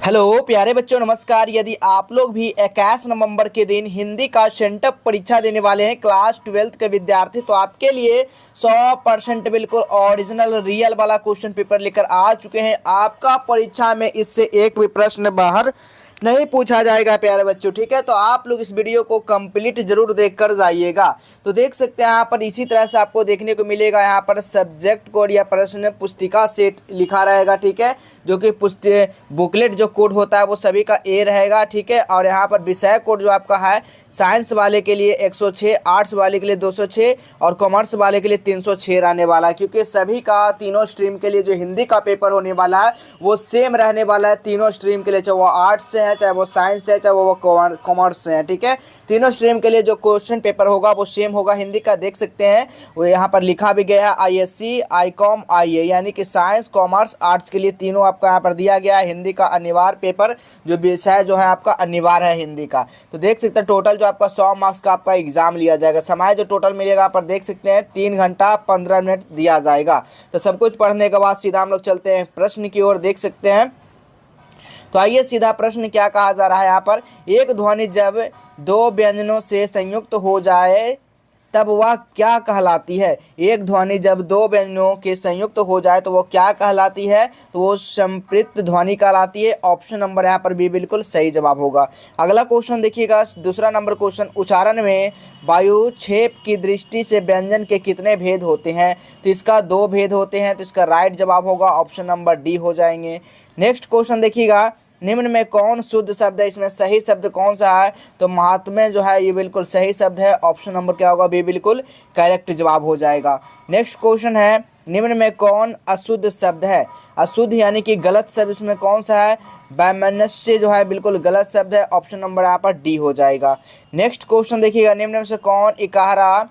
Hello प्यारे बच्चों, नमस्कार। यदि आप लोग भी 21 नवंबर के दिन हिंदी का सेंटअप परीक्षा देने वाले हैं, क्लास 12th के विद्यार्थी, तो आपके लिए 100% बिल्कुल ओरिजिनल रियल वाला क्वेश्चन पेपर लेकर आ चुके हैं। आपका परीक्षा में इससे एक भी प्रश्न बाहर नहीं पूछा जाएगा प्यारे बच्चों, ठीक है। तो आप लोग इस वीडियो को कंप्लीट जरूर देख कर जाइएगा। तो देख सकते हैं यहाँ पर इसी तरह से आपको देखने को मिलेगा, यहाँ पर सब्जेक्ट कोड या प्रश्न पुस्तिका सेट लिखा रहेगा, ठीक है। जो कि बुकलेट जो कोड होता है वो सभी का ए रहेगा, ठीक है। और यहाँ पर विषय कोड जो आपका है, साइंस वाले के लिए 106, आर्ट्स वाले के लिए 206 और कॉमर्स वाले के लिए 306 रहने वाला है। क्योंकि सभी का तीनों स्ट्रीम के लिए जो हिंदी का पेपर होने वाला है वो सेम रहने वाला है तीनों स्ट्रीम के लिए, चाहे वो आर्ट्स से है, चाहे वो साइंस है, चाहे वो कॉमर्स से है, ठीक है। तीनों स्ट्रीम के लिए जो क्वेश्चन पेपर होगा वो सेम होगा हिंदी का। देख सकते हैं वो यहाँ पर लिखा भी गया है ISC, ICOM, IA, यानी कि साइंस, कॉमर्स, आर्ट्स के लिए तीनों आपका यहाँ पर दिया गया है। हिंदी का अनिवार्य पेपर जो विषय जो है आपका अनिवार्य है हिंदी का। तो देख सकते हैं टोटल जो आपका 100 मार्क्स का आपका एग्जाम लिया जाएगा। समय जो टोटल मिलेगा यहाँ पर देख सकते हैं 3 घंटा 15 मिनट दिया जाएगा। तो सब कुछ पढ़ने के बाद सीधा हम लोग चलते हैं प्रश्न की ओर। देख सकते हैं तो आइए सीधा प्रश्न क्या कहा जा रहा है यहाँ पर। एक ध्वनि जब दो व्यंजनों से संयुक्त हो जाए तब वह क्या कहलाती है। एक ध्वनि जब दो व्यंजनों के संयुक्त हो जाए तो वो क्या कहलाती है, तो वो संपृक्त ध्वनि कहलाती है। ऑप्शन नंबर यहाँ पर भी बिल्कुल सही जवाब होगा। अगला क्वेश्चन देखिएगा, दूसरा नंबर क्वेश्चन। उच्चारण में वायुक्षेप की दृष्टि से व्यंजन के कितने भेद होते हैं, तो इसका 2 भेद होते हैं। तो इसका राइट जवाब होगा ऑप्शन नंबर डी हो जाएंगे। नेक्स्ट क्वेश्चन देखिएगा, निम्न में कौन शुद्ध शब्द है, इसमें सही शब्द कौन सा है, तो महात्म्य जो है ये बिल्कुल सही शब्द है। ऑप्शन नंबर क्या होगा, बी बिल्कुल करेक्ट जवाब हो जाएगा। नेक्स्ट क्वेश्चन है, निम्न में कौन अशुद्ध शब्द है। अशुद्ध यानी कि गलत शब्द इसमें कौन सा है, वैमनस्य जो है बिल्कुल गलत शब्द है। ऑप्शन नंबर यहाँ पर डी हो जाएगा। नेक्स्ट क्वेश्चन देखिएगा, निम्न में से कौन इकारा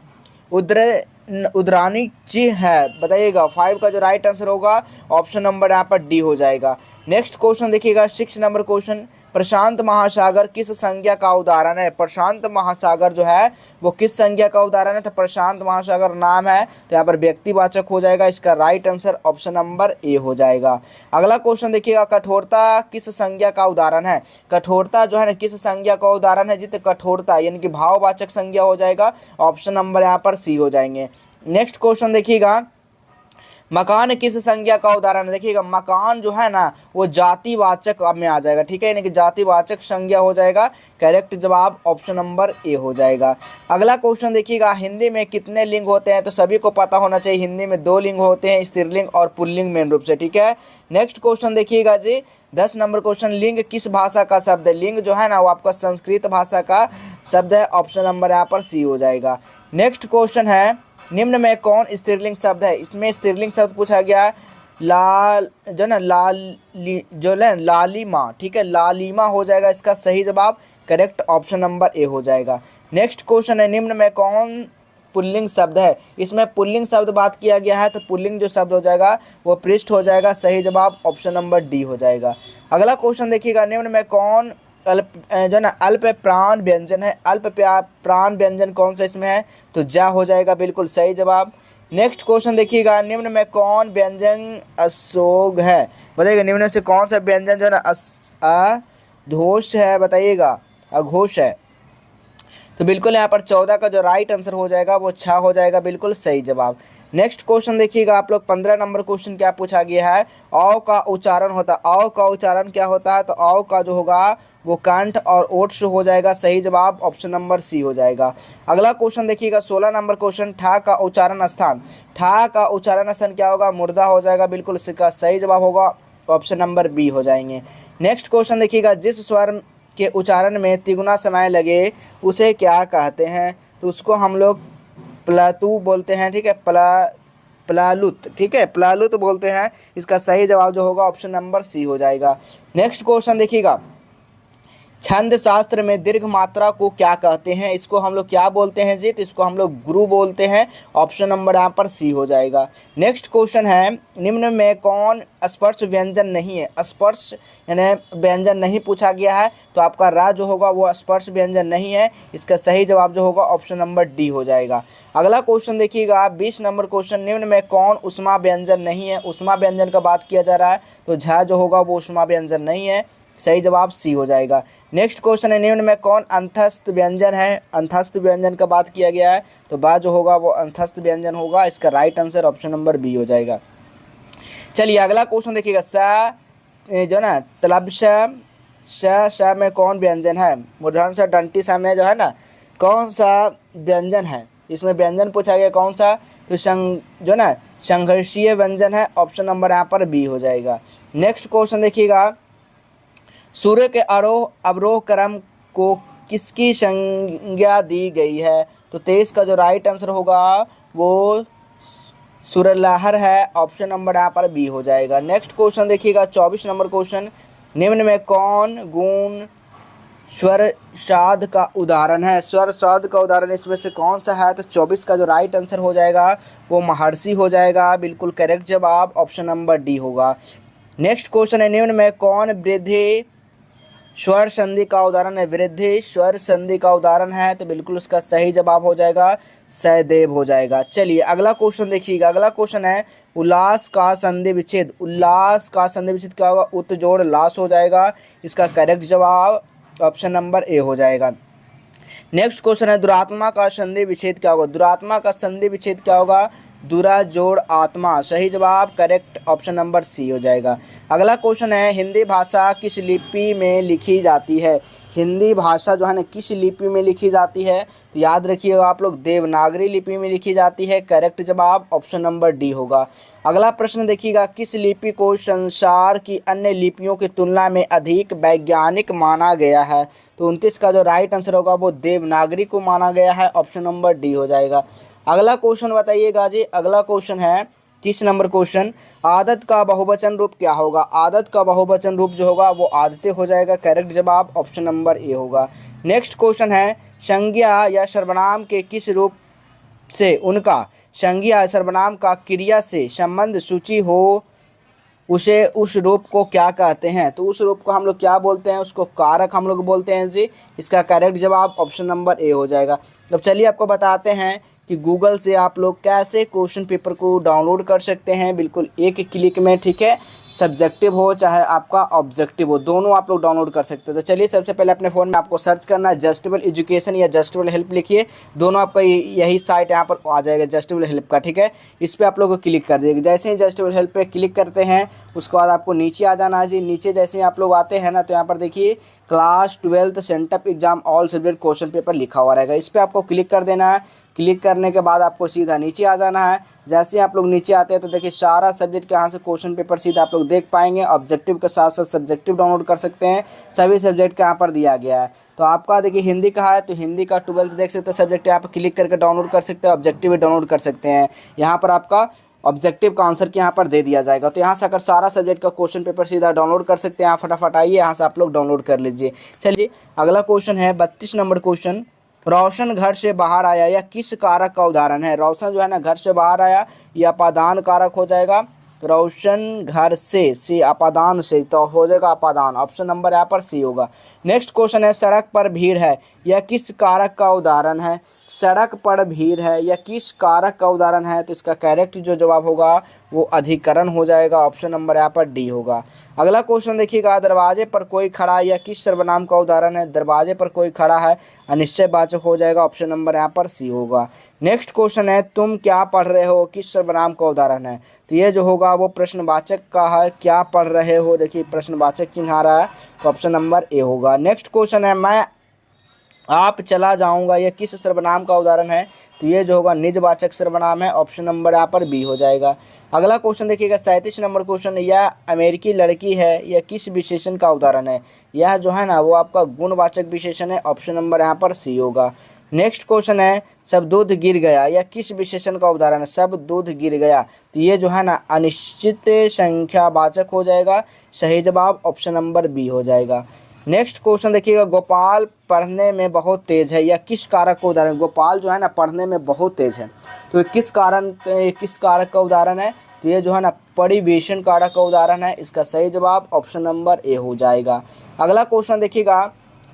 उद्रानी चिन्ह है, बताइएगा। 5 का जो राइट आंसर होगा ऑप्शन नंबर यहाँ पर डी हो जाएगा। नेक्स्ट क्वेश्चन देखिएगा, 6 नंबर क्वेश्चन। प्रशांत महासागर किस संज्ञा का उदाहरण है। प्रशांत महासागर जो है वो किस संज्ञा का उदाहरण है, तो प्रशांत महासागर नाम है, तो यहाँ पर व्यक्तिवाचक हो जाएगा। इसका right answer option number A हो जाएगा। अगला क्वेश्चन देखिएगा, कठोरता किस संज्ञा का उदाहरण है। कठोरता जो है ना किस संज्ञा का उदाहरण है जी, तो कठोरता यानी कि भाववाचक संज्ञा हो जाएगा। ऑप्शन नंबर यहाँ पर सी हो जाएंगे। नेक्स्ट क्वेश्चन देखिएगा, मकान किस संज्ञा का उदाहरण है। देखिएगा मकान जो है ना वो जातिवाचक में आ जाएगा, ठीक है, यानी कि जातिवाचक संज्ञा हो जाएगा। करेक्ट जवाब ऑप्शन नंबर ए हो जाएगा। अगला क्वेश्चन देखिएगा, हिंदी में कितने लिंग होते हैं, तो सभी को पता होना चाहिए हिंदी में 2 लिंग होते हैं, स्त्रीलिंग और पुल्लिंग मेन रूप से, ठीक है। नेक्स्ट क्वेश्चन देखिएगा जी, 10 नंबर क्वेश्चन। लिंग किस भाषा का शब्द है। लिंग जो है ना वो आपका संस्कृत भाषा का शब्द है। ऑप्शन नंबर यहाँ पर सी हो जाएगा। नेक्स्ट क्वेश्चन है, निम्न में कौन स्त्रीलिंग शब्द है। इसमें स्त्रीलिंग शब्द पूछा गया है, लाल जो ना लालिमा, ठीक है, लालिमा हो जाएगा इसका सही जवाब। करेक्ट ऑप्शन नंबर ए हो जाएगा। नेक्स्ट क्वेश्चन है, निम्न में कौन पुल्लिंग शब्द है। इसमें पुल्लिंग शब्द बात किया गया है, तो पुल्लिंग जो शब्द हो जाएगा वो पृष्ठ हो जाएगा। सही जवाब ऑप्शन नंबर डी हो जाएगा। अगला क्वेश्चन देखिएगा, निम्न में कौन अल्प जो ना अल्प प्राण व्यंजन है। अल्प प्राण व्यंजन कौन सा इसमें है, तो जा हो जाएगा बिल्कुल सही जवाब। नेक्स्ट क्वेश्चन देखिएगा, निम्न में कौन व्यंजन अशोग है, बताइएगा। निम्न से कौन सा व्यंजन जो है ना अघोष है, बताइएगा, अघोष है। तो बिल्कुल यहाँ पर 14 का जो राइट आंसर हो जाएगा वो 6 हो जाएगा, बिल्कुल सही जवाब। नेक्स्ट क्वेश्चन देखिएगा आप लोग, 15 नंबर क्वेश्चन क्या पूछा गया है। औ का उच्चारण होता है। औ का उच्चारण क्या होता है, तो औ का जो होगा वो कंठ और ओठ से हो जाएगा। सही जवाब ऑप्शन नंबर सी हो जाएगा। अगला क्वेश्चन देखिएगा, 16 नंबर क्वेश्चन। ठा का उच्चारण स्थान। ठा का उच्चारण स्थान क्या होगा, मुर्दा हो जाएगा, बिल्कुल इसका सही जवाब होगा। ऑप्शन नंबर बी हो जाएंगे। नेक्स्ट क्वेश्चन देखिएगा, जिस स्वर के उच्चारण में तिगुना समय लगे उसे क्या कहते हैं, तो उसको हम लोग प्लातु बोलते हैं, ठीक है, प्लालुत, ठीक है, प्लालुत बोलते हैं। इसका सही जवाब जो होगा ऑप्शन नंबर सी हो जाएगा। नेक्स्ट क्वेश्चन देखिएगा, छंद शास्त्र में दीर्घ मात्रा को क्या कहते हैं। इसको हम लोग क्या बोलते हैं जी, तो इसको हम लोग गुरु बोलते हैं। ऑप्शन नंबर यहाँ पर सी हो जाएगा। नेक्स्ट क्वेश्चन है, निम्न में कौन स्पर्श व्यंजन नहीं है। स्पर्श यानी व्यंजन नहीं पूछा गया है, तो आपका रा जो होगा वो स्पर्श व्यंजन नहीं है। इसका सही जवाब जो होगा ऑप्शन नंबर डी हो जाएगा। अगला क्वेश्चन देखिएगा, 20 नंबर क्वेश्चन। निम्न में कौन उष्मा व्यंजन नहीं है। उष्मा व्यंजन का बात किया जा रहा है, तो झा जो होगा वो उष्मा व्यंजन नहीं है। सही जवाब सी हो जाएगा। नेक्स्ट क्वेश्चन है, निम्न में कौन अंतस्थ व्यंजन है? अंतस्थ व्यंजन का बात किया गया है, तो बा जो होगा वो अंतस्थ व्यंजन होगा। इसका right answer option number B हो जाएगा। चलिए अगला क्वेश्चन देखिएगा, जो ना तलब श में कौन व्यंजन है? मूर्धन स दंती स में जो है ना कौन सा व्यंजन है? इसमें व्यंजन पूछा गया कौन सा, तो जो ना संघर्षीय व्यंजन है। ऑप्शन नंबर यहाँ पर बी हो जाएगा। नेक्स्ट क्वेश्चन देखिएगा, सूर्य के आरोह अवरोह क्रम को किसकी संज्ञा दी गई है? तो 23 का जो राइट आंसर होगा वो सूर्यलहर है। ऑप्शन नंबर यहाँ पर बी हो जाएगा। नेक्स्ट क्वेश्चन देखिएगा 24 नंबर क्वेश्चन, निम्न में कौन गुण स्वर साध का उदाहरण है? स्वर साध का उदाहरण इसमें से कौन सा है? तो 24 का जो राइट आंसर हो जाएगा वो महर्षि हो जाएगा। बिल्कुल करेक्ट जवाब ऑप्शन नंबर डी होगा। नेक्स्ट क्वेश्चन है, निम्न में कौन वृद्धि स्वर संधि का उदाहरण है? वृद्धि स्वर संधि का उदाहरण है, तो बिल्कुल उसका सही जवाब हो जाएगा सहदेव हो जाएगा। चलिए अगला क्वेश्चन देखिएगा। अगला क्वेश्चन है, उल्लास का संधि विच्छेद। उल्लास का संधि विच्छेद क्या होगा? उत जोड़ लास हो जाएगा। इसका करेक्ट जवाब ऑप्शन नंबर ए हो जाएगा। नेक्स्ट क्वेश्चन है, दुरात्मा का संधि विच्छेद क्या होगा? दुरात्मा का संधि विच्छेद क्या होगा? दुरा जोड़ आत्मा। सही जवाब करेक्ट ऑप्शन नंबर सी हो जाएगा। अगला क्वेश्चन है, हिंदी भाषा किस लिपि में लिखी जाती है? हिंदी भाषा जो है ना किस लिपि में लिखी जाती है? तो याद रखिएगा आप लोग, देवनागरी लिपि में लिखी जाती है। करेक्ट जवाब ऑप्शन नंबर डी होगा। अगला प्रश्न देखिएगा, किस लिपि को संसार की अन्य लिपियों की तुलना में अधिक वैज्ञानिक माना गया है? तो 29 का जो राइट आंसर होगा वो देवनागरी को माना गया है। ऑप्शन नंबर डी हो जाएगा। अगला क्वेश्चन बताइएगा जी। अगला क्वेश्चन है 30 नंबर क्वेश्चन, आदत का बहुवचन रूप क्या होगा? आदत का बहुवचन रूप जो होगा वो आदतें हो जाएगा। करेक्ट जवाब ऑप्शन नंबर ए होगा। नेक्स्ट क्वेश्चन है, संज्ञा या सर्वनाम के किस रूप से उनका संज्ञा या सर्वनाम का क्रिया से संबंध सूची हो, उसे उस रूप को क्या कहते हैं? तो उस रूप को हम लोग क्या बोलते हैं? उसको कारक हम लोग बोलते हैं जी। इसका करेक्ट जवाब ऑप्शन नंबर ए हो जाएगा। अब चलिए आपको बताते हैं कि गूगल से आप लोग कैसे क्वेश्चन पेपर को डाउनलोड कर सकते हैं बिल्कुल एक क्लिक में, ठीक है। सब्जेक्टिव हो चाहे आपका ऑब्जेक्टिव हो, दोनों आप लोग डाउनलोड कर सकते हैं। तो चलिए सबसे पहले अपने फ़ोन में आपको सर्च करना है जस्टेबल एजुकेशन या जस्टेबल हेल्प लिखिए, दोनों आपका यही साइट यहाँ पर आ जाएगा जस्टेबल हेल्प का, ठीक है। इस पर आप लोग को क्लिक कर दीजिएगा। जैसे ही जस्टेबल हेल्प पे क्लिक करते हैं उसके बाद आपको नीचे आ जाना है जी। नीचे जैसे ही आप लोग आते हैं ना तो यहाँ पर देखिए class 12th sent up exam all subject question paper लिखा हुआ रहेगा। इस पर आपको क्लिक कर देना है। क्लिक करने के बाद आपको सीधा नीचे आ जाना है। जैसे ही आप लोग नीचे आते हैं तो देखिए सारा सब्जेक्ट के यहाँ से क्वेश्चन पेपर सीधा आप लोग देख पाएंगे। ऑब्जेक्टिव के साथ साथ सब्जेक्टिव डाउनलोड कर सकते हैं, सभी सब्जेक्ट का यहाँ पर दिया गया है। तो आपका देखिए हिंदी का है तो हिंदी का 12th देख सकते हैं सब्जेक्ट, यहाँ पर क्लिक करके डाउनलोड कर सकते हैं। ऑब्जेक्टिव भी डाउनलोड कर सकते हैं, यहाँ पर आपका ऑब्जेक्टिव का आंसर यहाँ पर दे दिया जाएगा। तो यहाँ से अगर सारा सब्जेक्ट का क्वेश्चन पेपर सीधा डाउनलोड कर सकते हैं, यहाँ फटाफट आइए यहाँ से आप लोग डाउनलोड कर लीजिए। चलिए अगला क्वेश्चन है 32 नंबर क्वेश्चन, रोशन घर से बाहर आया यह किस कारक का उदाहरण है? रोशन जो है ना घर से बाहर आया, यह अपादान कारक हो जाएगा। तो रोशन घर से अपादान से तो हो जाएगा अपादान। ऑप्शन नंबर यहाँ पर सी होगा। नेक्स्ट क्वेश्चन है, सड़क पर भीड़ है यह किस कारक का उदाहरण है? सड़क पर भीड़ है यह किस कारक का उदाहरण है? तो इसका करेक्ट जो जवाब होगा वो अधिकरण हो जाएगा। ऑप्शन नंबर यहाँ पर डी होगा। अगला क्वेश्चन देखिएगा, दरवाजे पर कोई खड़ा यह किस सर्वनाम का उदाहरण है? दरवाजे पर कोई खड़ा है अनिश्चयवाचक हो जाएगा। ऑप्शन नंबर यहाँ पर सी होगा। नेक्स्ट क्वेश्चन है, तुम क्या पढ़ रहे हो किस सर्वनाम का उदाहरण है? तो ये जो होगा वो प्रश्नवाचक का है। क्या पढ़ रहे हो, देखिए प्रश्नवाचक चिन्ह आ रहा है, तो ऑप्शन नंबर ए होगा। नेक्स्ट क्वेश्चन है, मैं आप चला जाऊंगा यह किस सर्वनाम का उदाहरण है? तो ये जो होगा निजवाचक सर्वनाम है। ऑप्शन नंबर यहाँ पर बी हो जाएगा। अगला क्वेश्चन देखिएगा 37 नंबर क्वेश्चन, यह अमेरिकी लड़की है यह किस विशेषण का उदाहरण है? यह जो है ना वो आपका गुणवाचक विशेषण है। ऑप्शन नंबर यहाँ पर सी होगा। नेक्स्ट क्वेश्चन है, सब दूध गिर गया यह किस विशेषण का उदाहरण है? सब दूध गिर गया, तो ये जो है ना अनिश्चित संख्या वाचक हो जाएगा। सही जवाब ऑप्शन नंबर बी हो जाएगा। नेक्स्ट क्वेश्चन देखिएगा, गोपाल पढ़ने में बहुत तेज है यह किस कारक का उदाहरण? गोपाल जो है ना पढ़ने में बहुत तेज है, तो किस कारक का उदाहरण है? तो ये जो है ना परिवेशन कारक का उदाहरण है। इसका सही जवाब ऑप्शन नंबर ए हो जाएगा। अगला क्वेश्चन देखिएगा,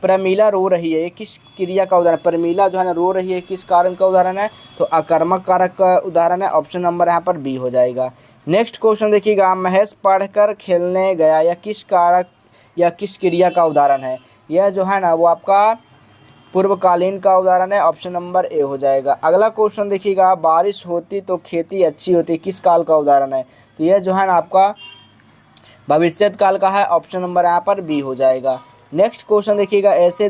प्रमीला रो रही है ये किस क्रिया का उदाहरण? प्रमीला जो है ना रो रही है किस कारण का उदाहरण है? तो अकर्मक कारक का उदाहरण है। ऑप्शन नंबर यहाँ पर बी हो जाएगा। नेक्स्ट क्वेश्चन देखिएगा, महेश पढ़कर खेलने गया यह किस कारक यह किस क्रिया का उदाहरण है? यह जो है ना वो आपका पूर्वकालीन का उदाहरण है, ऑप्शन नंबर ए हो जाएगा। अगला क्वेश्चन देखिएगा, बारिश होती तो खेती अच्छी होती, किस काल का उदाहरण है? तो यह जो है ना आपका भविष्यत काल का है, ऑप्शन नंबर यहाँ पर बी हो जाएगा। नेक्स्ट क्वेश्चन देखिएगा, ऐसे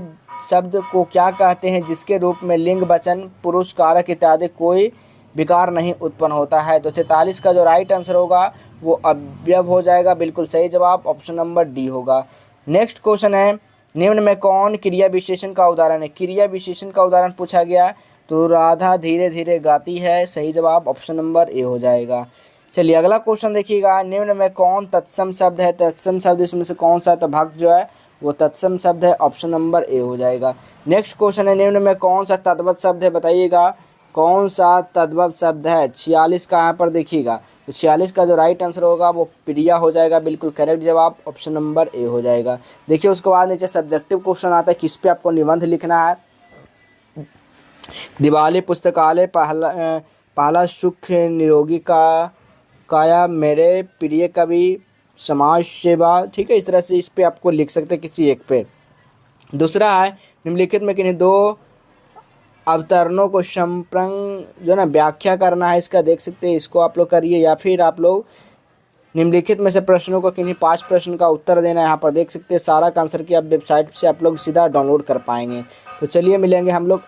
शब्द को क्या कहते हैं जिसके रूप में लिंग, वचन, पुरुष, कारक इत्यादि कोई विकार नहीं उत्पन्न होता है? तो 43 का जो राइट आंसर होगा वो अव्यय हो जाएगा, बिल्कुल सही जवाब ऑप्शन नंबर डी होगा। नेक्स्ट क्वेश्चन है, निम्न में कौन क्रिया विशेषण का उदाहरण है? क्रिया विशेषण का उदाहरण पूछा गया, तो राधा धीरे धीरे गाती है, सही जवाब ऑप्शन नंबर ए हो जाएगा। चलिए अगला क्वेश्चन देखिएगा, निम्न में कौन तत्सम शब्द है? तत्सम शब्द इसमें से कौन सा? तो भक्त जो है वो तत्सम शब्द है, ऑप्शन नंबर ए हो जाएगा। नेक्स्ट क्वेश्चन है, निम्न में कौन सा तद्भव शब्द है? बताइएगा कौन सा तद्भव शब्द है? 46 का यहाँ पर देखिएगा, तो 46 का जो राइट आंसर होगा वो प्रिया हो जाएगा, बिल्कुल करेक्ट जवाब ऑप्शन नंबर ए हो जाएगा। देखिए उसके बाद नीचे सब्जेक्टिव क्वेश्चन आता है, किस पे आपको निबंध लिखना है। दिवाली पुस्तकालय, पहला सुख निरोगी का काया, मेरे प्रिय कवि, समाज सेवा, ठीक है। इस तरह से इस पे आपको लिख सकते हैं किसी एक पे। दूसरा है, निम्नलिखित में किन्हीं दो अवतरणों को संप्रंग जो ना व्याख्या करना है, इसका देख सकते हैं, इसको आप लोग करिए, या फिर आप लोग निम्नलिखित में से प्रश्नों को किन्हीं 5 प्रश्न का उत्तर देना है। यहाँ पर देख सकते हैं सारा का आंसर की आप वेबसाइट से आप लोग सीधा डाउनलोड कर पाएंगे। तो चलिए मिलेंगे हम लोग